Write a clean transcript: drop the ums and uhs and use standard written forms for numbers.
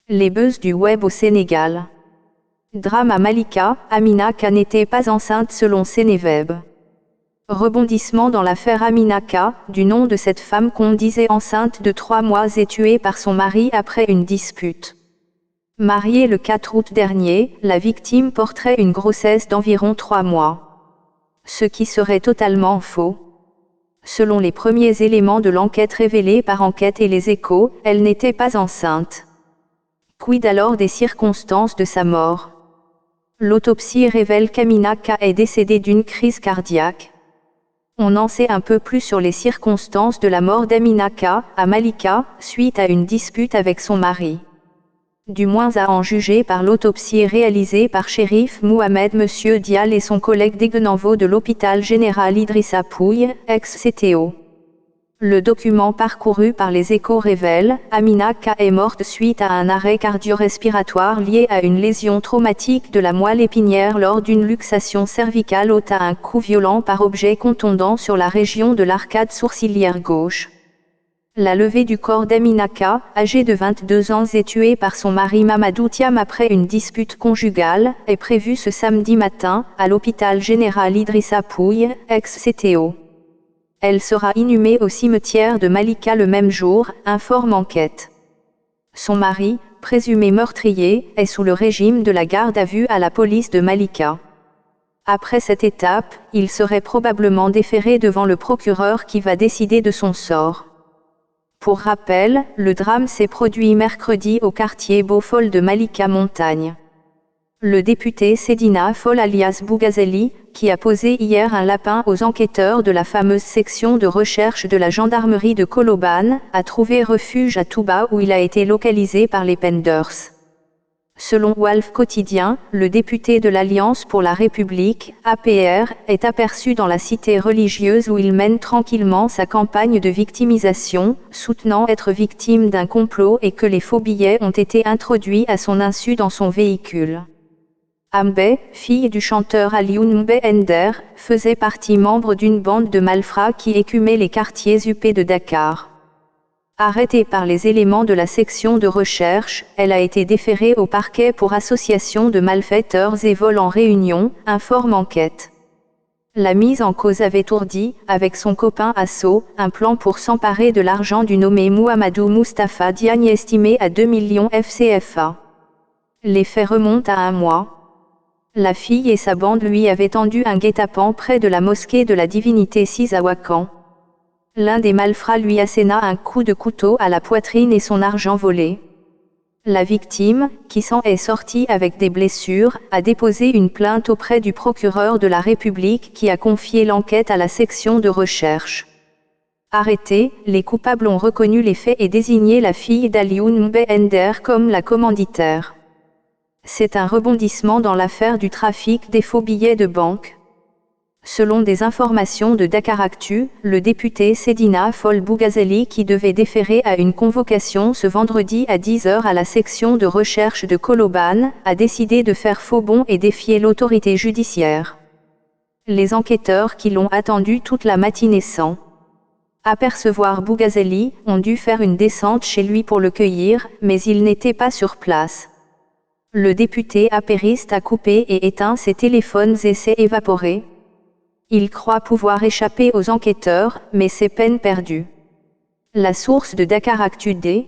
Les buzz du web au Sénégal. Drame à Malika, Amina K n'était pas enceinte selon Sénéweb. Rebondissement dans l'affaire Amina K, du nom de cette femme qu'on disait enceinte de 3 mois et tuée par son mari après une dispute. Mariée le 4 août dernier, la victime porterait une grossesse d'environ 3 mois. Ce qui serait totalement faux. Selon les premiers éléments de l'enquête révélés par Enquête et Les Échos, elle n'était pas enceinte. Quid alors des circonstances de sa mort? L'autopsie révèle qu'Amina K est décédée d'une crise cardiaque. On en sait un peu plus sur les circonstances de la mort d'Amina K, à Malika, suite à une dispute avec son mari. Du moins à en juger par l'autopsie réalisée par Chérif Mohamed Monsieur Dial et son collègue Deguenenveau de l'hôpital général Idrissa Pouye, ex-CTO. Le document parcouru par Les Échos révèle, Amina K est morte suite à un arrêt cardio-respiratoire lié à une lésion traumatique de la moelle épinière lors d'une luxation cervicale haute à un coup violent par objet contondant sur la région de l'arcade sourcilière gauche. La levée du corps d'Amina K, âgée de 22 ans et tuée par son mari Mamadou Thiam après une dispute conjugale, est prévue ce samedi matin, à l'hôpital général Idrissa Pouye, ex-CTO. Elle sera inhumée au cimetière de Malika le même jour, informe Enquête. Son mari, présumé meurtrier, est sous le régime de la garde à vue à la police de Malika. Après cette étape, il serait probablement déféré devant le procureur qui va décider de son sort. Pour rappel, le drame s'est produit mercredi au quartier Beaufol de Malika Montagne. Le député Sedina Fall alias Bougazeli, qui a posé hier un lapin aux enquêteurs de la fameuse section de recherche de la gendarmerie de Colobane, a trouvé refuge à Touba où il a été localisé par les Penders. Selon Walf Quotidien, le député de l'Alliance pour la République, APR, est aperçu dans la cité religieuse où il mène tranquillement sa campagne de victimisation, soutenant être victime d'un complot et que les faux billets ont été introduits à son insu dans son véhicule. Ambé, fille du chanteur Alioune Mbé Ender, faisait partie membre d'une bande de malfrats qui écumait les quartiers huppés de Dakar. Arrêtée par les éléments de la section de recherche, elle a été déférée au parquet pour association de malfaiteurs et vol en réunion, informe Enquête. La mise en cause avait ourdi, avec son copain Asso, un plan pour s'emparer de l'argent du nommé Mouhamadou Moustapha Diagne estimé à 2 millions FCFA. Les faits remontent à un mois. La fille et sa bande lui avaient tendu un guet-apens près de la mosquée de la Divinité 6 à Ouakam. L'un des malfrats lui asséna un coup de couteau à la poitrine et son argent volé. La victime, qui s'en est sortie avec des blessures, a déposé une plainte auprès du procureur de la République qui a confié l'enquête à la section de recherche. Arrêtés, les coupables ont reconnu les faits et désigné la fille d'Alioune Mbé Ender comme la commanditaire. C'est un rebondissement dans l'affaire du trafic des faux billets de banque. Selon des informations de Dakaractu, le député Sedina Fall Bougazeli qui devait déférer à une convocation ce vendredi à 10h à la section de recherche de Colobane, a décidé de faire faux bond et défier l'autorité judiciaire. Les enquêteurs qui l'ont attendu toute la matinée sans apercevoir Bougazeli ont dû faire une descente chez lui pour le cueillir, mais il n'était pas sur place. Le député apériste a coupé et éteint ses téléphones et s'est évaporé. Il croit pouvoir échapper aux enquêteurs, mais c'est peine perdue. La source de Dakaractu D.